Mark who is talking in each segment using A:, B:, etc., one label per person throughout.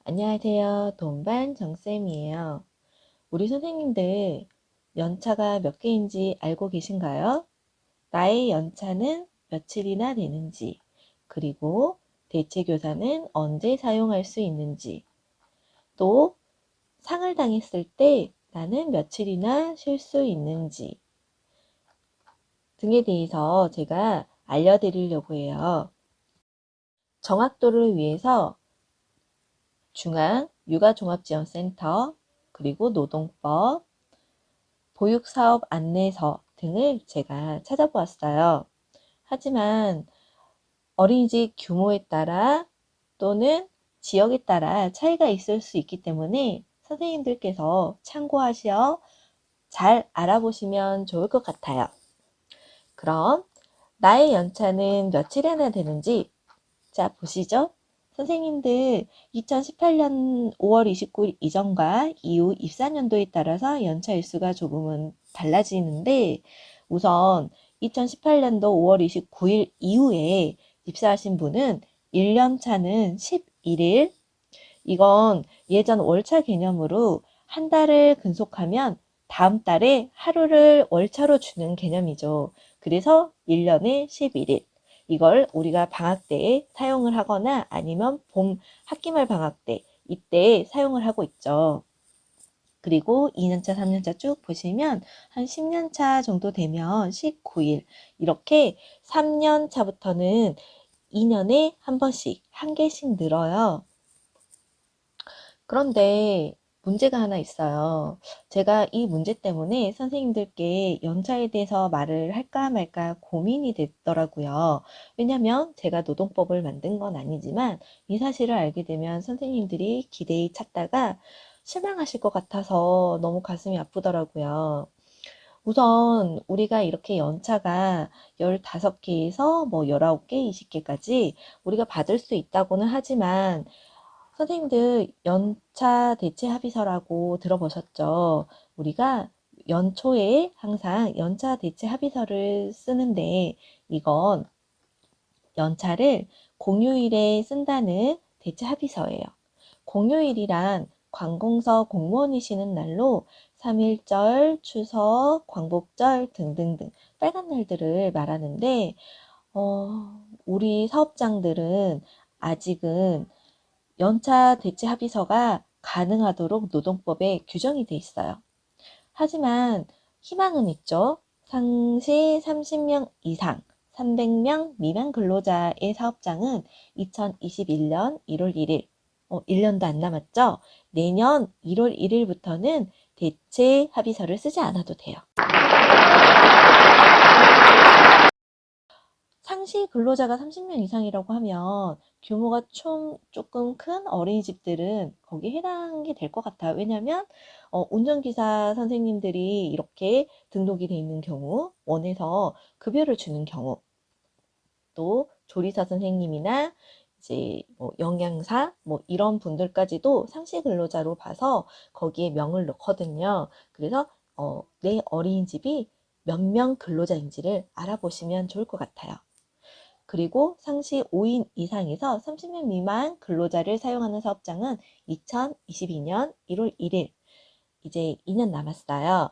A: 안녕하세요. 동반 정쌤이에요. 우리 선생님들 연차가 몇 개인지 알고 계신가요? 나의 연차는 며칠이나 되는지, 그리고 대체교사는 언제 사용할 수 있는지, 또 상을 당했을 때 나는 며칠이나 쉴 수 있는지 등에 대해서 제가 알려드리려고 해요. 정확도를 위해서 중앙육아종합지원센터, 그리고 노동법, 보육사업 안내서 등을 제가 찾아보았어요. 하지만 어린이집 규모에 따라 또는 지역에 따라 차이가 있을 수 있기 때문에 선생님들께서 참고하시어 잘 알아보시면 좋을 것 같아요. 그럼 나의 연차는 며칠이나 되는지 자 보시죠. 선생님들 2018년 5월 29일 이전과 이후 입사년도에 따라서 연차 일수가 조금은 달라지는데 우선 2018년도 5월 29일 이후에 입사하신 분은 1년 차는 11일, 이건 예전 월차 개념으로 한 달을 근속하면 다음 달에 하루를 월차로 주는 개념이죠. 그래서 1년에 11일. 이걸 우리가 방학 때에 사용을 하거나 아니면 봄 학기말 방학 때 이때 사용을 하고 있죠. 그리고 2년차, 3년차 쭉 보시면 한 10년차 정도 되면 19일. 이렇게 3년차부터는 2년에 한 번씩 한 개씩 늘어요. 그런데 문제가 하나 있어요. 제가 이 문제 때문에 선생님들께 연차에 대해서 말을 할까 말까 고민이 됐더라고요. 왜냐면 제가 노동법을 만든 건 아니지만 이 사실을 알게 되면 선생님들이 기대에 찼다가 실망하실 것 같아서 너무 가슴이 아프더라고요. 우선 우리가 이렇게 연차가 15개에서 뭐 19개, 20개까지 우리가 받을 수 있다고는 하지만 선생님들 연차 대체 합의서라고 들어보셨죠? 우리가 연초에 항상 연차 대체 합의서를 쓰는데 이건 연차를 공휴일에 쓴다는 대체 합의서예요. 공휴일이란 관공서 공무원이 쉬는 날로 3.1절, 추석, 광복절 등등등 빨간 날들을 말하는데 우리 사업장들은 아직은 연차 대체 합의서가 가능하도록 노동법에 규정이 돼 있어요. 하지만 희망은 있죠. 상시 30명 이상, 300명 미만 근로자의 사업장은 2021년 1월 1일, 1년도 안 남았죠? 내년 1월 1일부터는 대체 합의서를 쓰지 않아도 돼요. 상시 근로자가 30명 이상이라고 하면 규모가 좀 조금 큰 어린이집들은 거기에 해당이 될 것 같아요. 왜냐하면 운전기사 선생님들이 이렇게 등록이 돼 있는 경우, 원에서 급여를 주는 경우, 또 조리사 선생님이나 이제 뭐 영양사 뭐 이런 분들까지도 상시 근로자로 봐서 거기에 명을 넣거든요. 그래서 내 어린이집이 몇 명 근로자인지를 알아보시면 좋을 것 같아요. 그리고 상시 5인 이상에서 30명 미만 근로자를 사용하는 사업장은 2022년 1월 1일, 이제 2년 남았어요.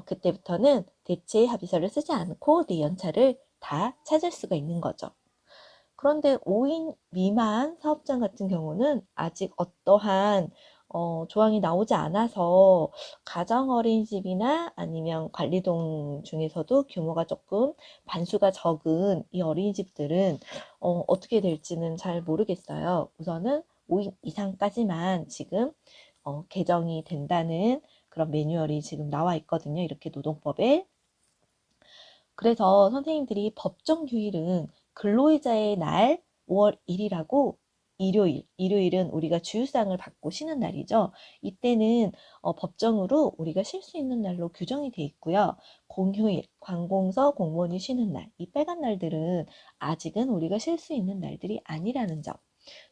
A: 그때부터는 대체 합의서를 쓰지 않고 내 연차를 다 찾을 수가 있는 거죠. 그런데 5인 미만 사업장 같은 경우는 아직 어떠한 조항이 나오지 않아서 가정 어린이집이나 아니면 관리동 중에서도 규모가 조금 반수가 적은 이 어린이집들은 어떻게 될지는 잘 모르겠어요. 우선은 5인 이상까지만 지금 개정이 된다는 그런 매뉴얼이 지금 나와 있거든요. 이렇게 노동법에. 그래서 선생님들이 법정 휴일은 근로의자의 날 5월 1일하고 일요일은 우리가 주휴상을 받고 쉬는 날이죠. 이때는 법정으로 우리가 쉴 수 있는 날로 규정이 돼 있고요. 공휴일, 관공서 공무원이 쉬는 날, 이 빨간 날들은 아직은 우리가 쉴 수 있는 날들이 아니라는 점.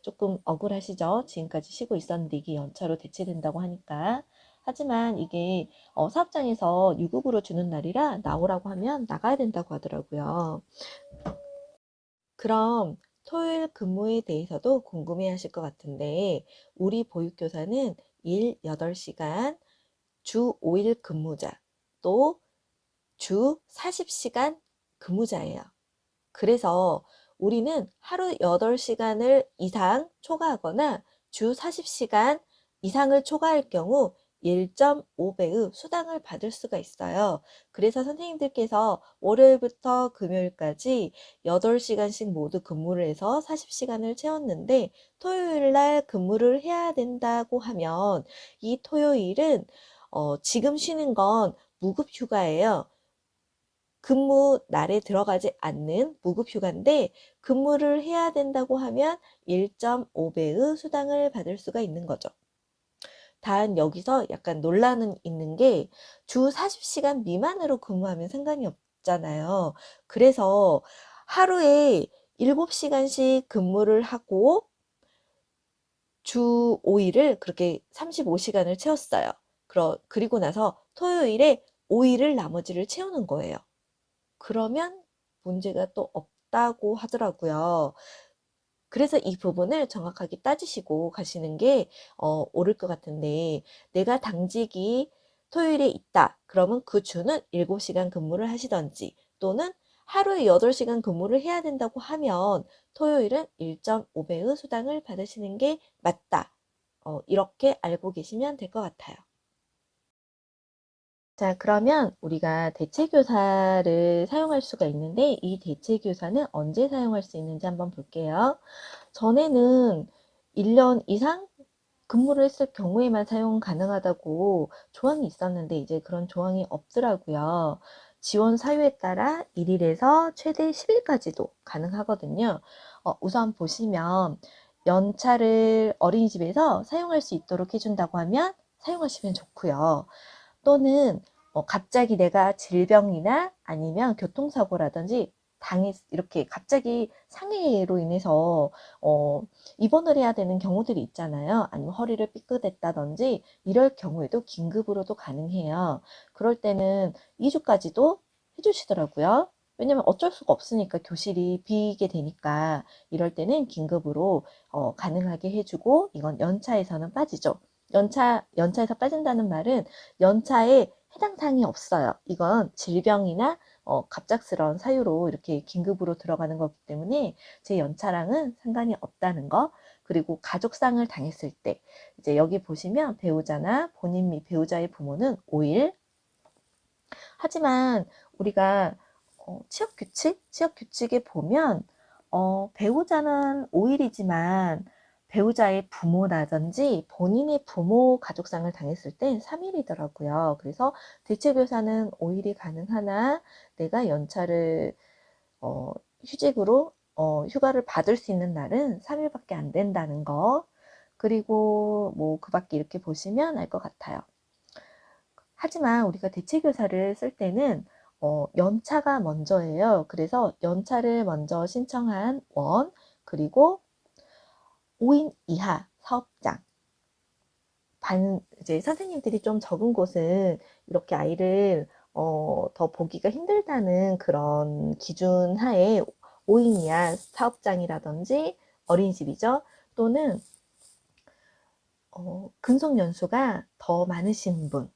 A: 조금 억울하시죠? 지금까지 쉬고 있었는데 이게 연차로 대체된다고 하니까. 하지만 이게 사업장에서 유급으로 주는 날이라 나오라고 하면 나가야 된다고 하더라고요. 그럼 토요일 근무에 대해서도 궁금해 하실 것 같은데, 우리 보육교사는 일 8시간, 주 5일 근무자, 또 주 40시간 근무자예요. 그래서 우리는 하루 8시간을 이상 초과하거나 주 40시간 이상을 초과할 경우 1.5배의 수당을 받을 수가 있어요. 그래서 선생님들께서 월요일부터 금요일까지 8시간씩 모두 근무를 해서 40시간을 채웠는데 토요일 날 근무를 해야 된다고 하면 이 토요일은 지금 쉬는 건 무급 휴가예요. 근무 날에 들어가지 않는 무급 휴가인데 근무를 해야 된다고 하면 1.5배의 수당을 받을 수가 있는 거죠. 단 여기서 약간 논란은 있는 게 주 40시간 미만으로 근무하면 상관이 없잖아요. 그래서 하루에 7시간씩 근무를 하고 주 5일을 그렇게 35시간을 채웠어요. 그리고 나서 토요일에 5일을 나머지를 채우는 거예요. 그러면 문제가 또 없다고 하더라고요. 그래서 이 부분을 정확하게 따지시고 가시는 게 옳을 것 같은데, 내가 당직이 토요일에 있다. 그러면 그 주는 7시간 근무를 하시던지, 또는 하루에 8시간 근무를 해야 된다고 하면 토요일은 1.5배의 수당을 받으시는 게 맞다. 이렇게 알고 계시면 될 것 같아요. 자, 그러면 우리가 대체교사를 사용할 수가 있는데, 이 대체교사는 언제 사용할 수 있는지 한번 볼게요. 전에는 1년 이상 근무를 했을 경우에만 사용 가능하다고 조항이 있었는데, 이제 그런 조항이 없더라고요. 지원 사유에 따라 1일에서 최대 10일까지도 가능하거든요. 우선 보시면, 연차를 어린이집에서 사용할 수 있도록 해준다고 하면 사용하시면 좋고요. 또는 갑자기 내가 질병이나 아니면 교통사고라든지 이렇게 갑자기 상해로 인해서 입원을 해야 되는 경우들이 있잖아요. 아니면 허리를 삐끗했다든지 이럴 경우에도 긴급으로도 가능해요. 그럴 때는 2주까지도 해주시더라고요. 왜냐면 어쩔 수가 없으니까 교실이 비게 되니까 이럴 때는 긴급으로 가능하게 해주고, 이건 연차에서는 빠지죠. 연차에서 빠진다는 말은 연차에 해당 사항이 없어요. 이건 질병이나 갑작스러운 사유로 이렇게 긴급으로 들어가는 거기 때문에 제 연차랑은 상관이 없다는 거. 그리고 가족상을 당했을 때 이제 여기 보시면 배우자나 본인 및 배우자의 부모는 5일. 하지만 우리가 취업 규칙에 보면 배우자는 5일이지만 배우자의 부모라든지 본인의 부모 가족상을 당했을 땐 3일이더라고요. 그래서 대체교사는 5일이 가능하나 내가 연차를 휴직으로 휴가를 받을 수 있는 날은 3일밖에 안 된다는 거. 그리고 뭐 그 밖에 이렇게 보시면 알 것 같아요. 하지만 우리가 대체교사를 쓸 때는 연차가 먼저예요. 그래서 연차를 먼저 신청한 원, 그리고 5인 이하 사업장. 이제 선생님들이 좀 적은 곳은 이렇게 아이를 더 보기가 힘들다는 그런 기준 하에 5인 이하 사업장이라든지 어린이집이죠. 또는 근속 연수가 더 많으신 분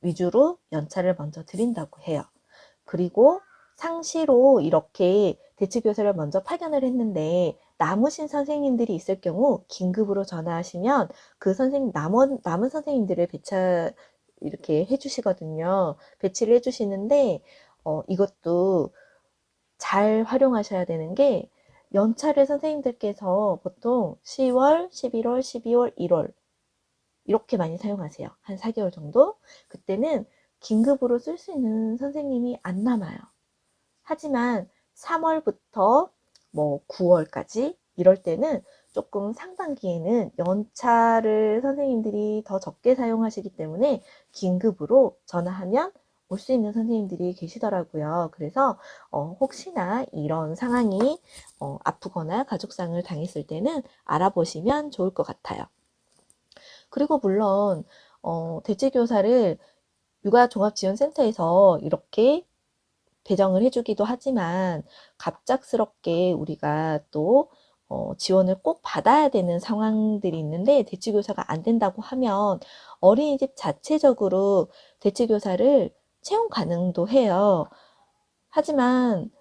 A: 위주로 연차를 먼저 드린다고 해요. 그리고 상시로 이렇게 대체교사를 먼저 파견을 했는데 남으신 선생님들이 있을 경우 긴급으로 전화하시면 그 남은 선생님들을 이렇게 해주시거든요. 배치를 해주시는데 이것도 잘 활용하셔야 되는 게, 연차를 선생님들께서 보통 10월, 11월, 12월, 1월 이렇게 많이 사용하세요. 한 4개월 정도? 그때는 긴급으로 쓸 수 있는 선생님이 안 남아요. 하지만 3월부터 뭐 9월까지 이럴 때는 조금 상반기에는 연차를 선생님들이 더 적게 사용하시기 때문에 긴급으로 전화하면 올 수 있는 선생님들이 계시더라고요. 그래서 혹시나 이런 상황이 아프거나 가족상을 당했을 때는 알아보시면 좋을 것 같아요. 그리고 물론 대체교사를 육아종합지원센터에서 이렇게 배정을 해주기도 하지만 갑작스럽게 우리가 또 지원을 꼭 받아야 되는 상황들이 있는데 대체교사가 안 된다고 하면 어린이집 자체적으로 대체교사를 채용 가능도 해요. 하지만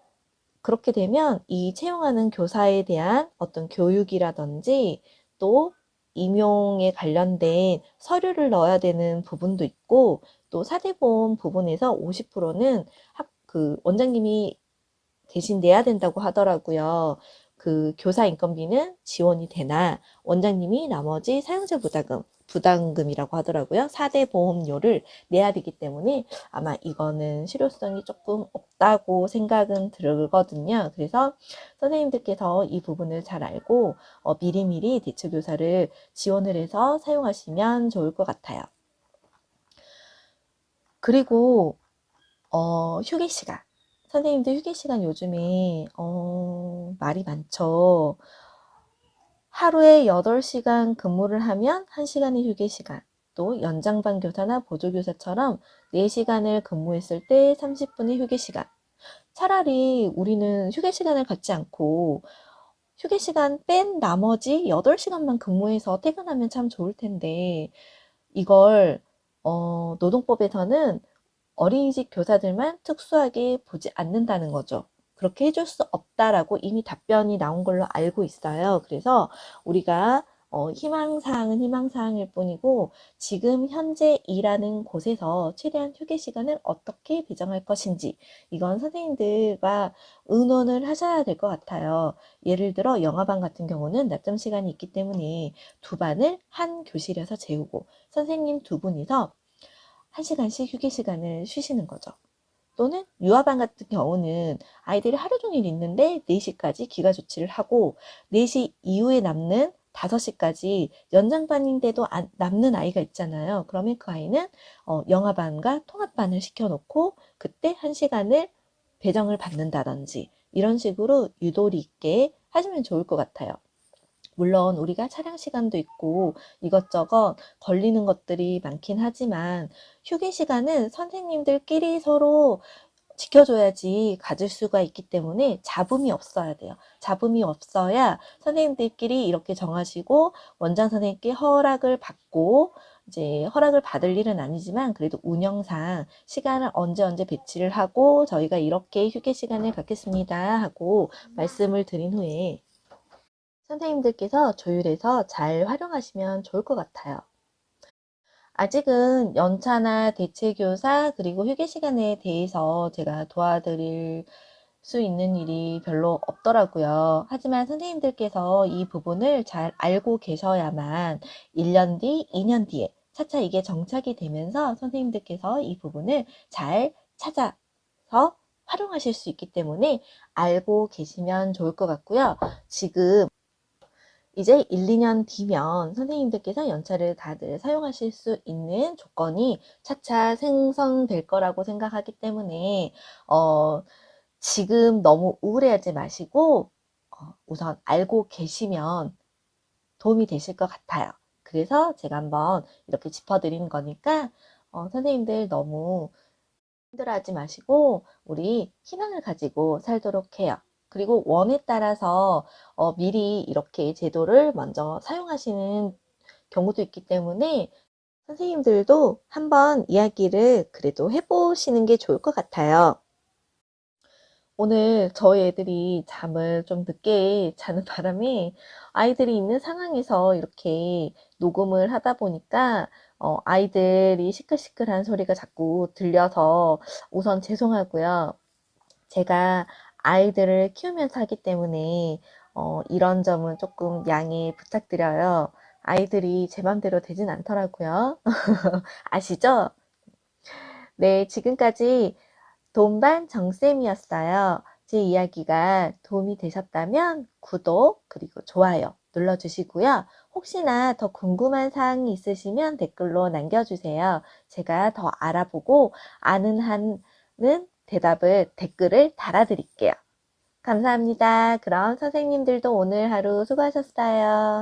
A: 그렇게 되면 이 채용하는 교사에 대한 어떤 교육이라든지 또 임용에 관련된 서류를 넣어야 되는 부분도 있고 또 사대보험 부분에서 50%는 그 원장님이 대신 내야 된다고 하더라고요. 그 교사 인건비는 지원이 되나 원장님이 나머지 사용자 부담금이라고 하더라고요. 4대 보험료를 내야 되기 때문에 아마 이거는 실효성이 조금 없다고 생각은 들거든요. 그래서 선생님들께서 이 부분을 잘 알고 미리미리 대체교사를 지원을 해서 사용하시면 좋을 것 같아요. 그리고 휴게 시간. 선생님들 휴게 시간 요즘에 말이 많죠. 하루에 8시간 근무를 하면 1시간의 휴게 시간, 또 연장반 교사나 보조교사처럼 4시간을 근무했을 때 30분의 휴게 시간. 차라리 우리는 휴게 시간을 갖지 않고 휴게 시간 뺀 나머지 8시간만 근무해서 퇴근하면 참 좋을 텐데 이걸 노동법에서는 어린이집 교사들만 특수하게 보지 않는다는 거죠. 그렇게 해줄 수 없다라고 이미 답변이 나온 걸로 알고 있어요. 그래서 우리가 희망사항은 희망사항일 뿐이고 지금 현재 일하는 곳에서 최대한 휴게 시간을 어떻게 배정할 것인지 이건 선생님들과 의논을 하셔야 될 것 같아요. 예를 들어 영화반 같은 경우는 낮잠 시간이 있기 때문에 두 반을 한 교실에서 재우고 선생님 두 분이서 1시간씩 휴게 시간을 쉬시는 거죠. 또는 유아반 같은 경우는 아이들이 하루 종일 있는데 4시까지 기가 조치를 하고 4시 이후에 남는 5시까지 연장반인데도 남는 아이가 있잖아요. 그러면 그 아이는 영아반과 통합반을 시켜놓고 그때 1시간을 배정을 받는다든지 이런 식으로 유도리 있게 하시면 좋을 것 같아요. 물론 우리가 차량 시간도 있고 이것저것 걸리는 것들이 많긴 하지만 휴게 시간은 선생님들끼리 서로 지켜줘야지 가질 수가 있기 때문에 잡음이 없어야 돼요. 잡음이 없어야 선생님들끼리 이렇게 정하시고 원장 선생님께 허락을 받고 이제 허락을 받을 일은 아니지만 그래도 운영상 시간을 언제 배치를 하고 저희가 이렇게 휴게 시간을 갖겠습니다 하고 말씀을 드린 후에 선생님들께서 조율해서 잘 활용하시면 좋을 것 같아요. 아직은 연차나 대체교사 그리고 휴게 시간에 대해서 제가 도와드릴 수 있는 일이 별로 없더라고요. 하지만 선생님들께서 이 부분을 잘 알고 계셔야만 1년 뒤, 2년 뒤에 차차 이게 정착이 되면서 선생님들께서 이 부분을 잘 찾아서 활용하실 수 있기 때문에 알고 계시면 좋을 것 같고요. 지금 이제 1, 2년 뒤면 선생님들께서 연차를 다들 사용하실 수 있는 조건이 차차 생성될 거라고 생각하기 때문에 지금 너무 우울해하지 마시고 우선 알고 계시면 도움이 되실 것 같아요. 그래서 제가 한번 이렇게 짚어드린 거니까 선생님들 너무 힘들어하지 마시고 우리 희망을 가지고 살도록 해요. 그리고 원에 따라서 미리 이렇게 제도를 먼저 사용하시는 경우도 있기 때문에 선생님들도 한번 이야기를 그래도 해보시는 게 좋을 것 같아요. 오늘 저희 애들이 잠을 좀 늦게 자는 바람에 아이들이 있는 상황에서 이렇게 녹음을 하다 보니까 아이들이 시끌시끌한 소리가 자꾸 들려서 우선 죄송하고요. 제가 아이들을 키우면서 하기 때문에 이런 점은 조금 양해 부탁드려요. 아이들이 제 맘대로 되진 않더라고요. 아시죠? 네, 지금까지 돈반 정쌤이었어요. 제 이야기가 도움이 되셨다면 구독 그리고 좋아요 눌러주시고요. 혹시나 더 궁금한 사항이 있으시면 댓글로 남겨주세요. 제가 더 알아보고 아는 한은 대답을 댓글을 달아드릴게요. 감사합니다. 그럼 선생님들도 오늘 하루 수고하셨어요.